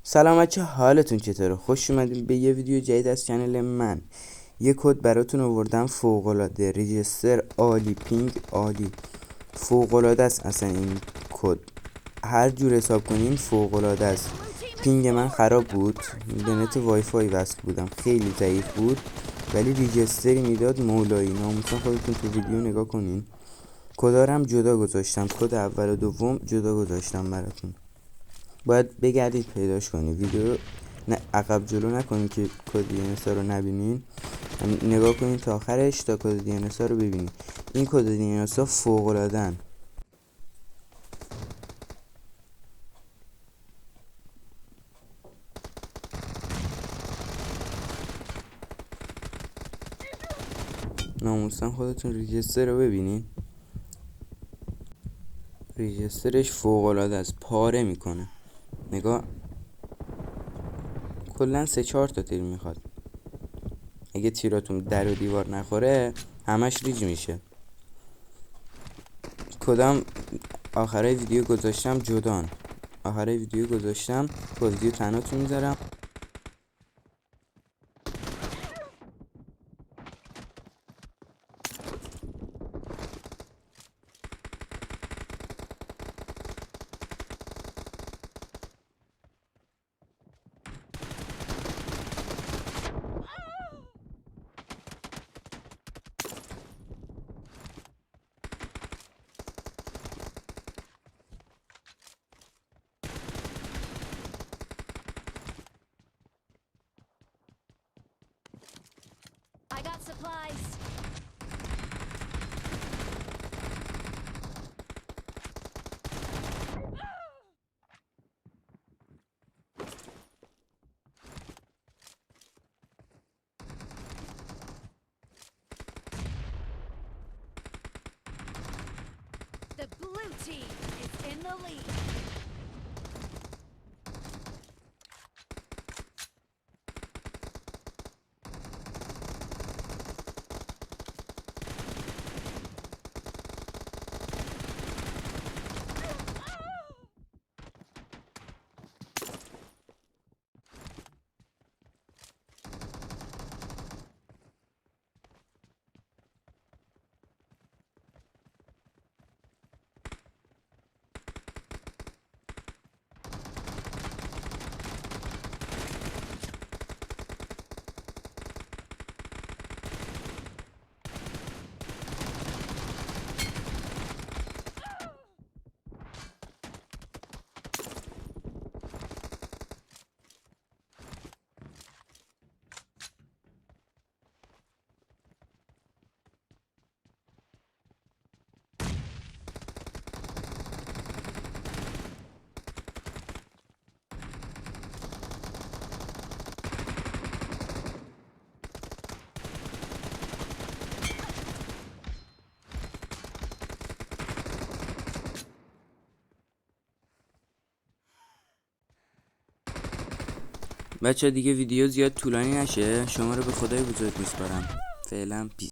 سلام بچه، حالتون چطوره؟ خوش اومدین به یه ویدیو جدید از چنل من. یه کد براتون آوردم فوق‌العاده. ریجستر عالی، پینگ عالی، فوق‌العاده است. اصلا این کد هر جور حساب کنین فوق‌العاده است. پینگ من خراب بود، به نت وای فای وصل بودم، خیلی ضعیف بود، ولی ریجستری میداد مولایی. ناموسا خودتون تو ویدیو نگاه کنین. کدارم جدا گذاشتم، کد اول و دوم جدا گذاشتم براتون. باید بگردید پیداش کنید. ویدیو رو نه عقب جلو نکنید که کد DNS رو نبینین، نگاه کنید تا آخرش تا کد DNS رو ببینید. این کد DNS ها فوق العاده‌ان. ناموسن خودتون ریجستر رو ببینید، ریجسترش فوق العاده است، پاره میکنه. نگاه، کلا 3-4 تا تیر میخواد. اگه تیراتون در و دیوار نخوره همش ریج میشه. کدام آخرای ویدیو گذاشتم جدان، آخرای ویدیو گذاشتم، با ویدیو تنهاتون میذارم. I got supplies. The blue team is in the lead. بچه دیگه ویدیو زیاد طولانی نشه، شما رو به خدای بزرگ میسپارم. فعلا پیس.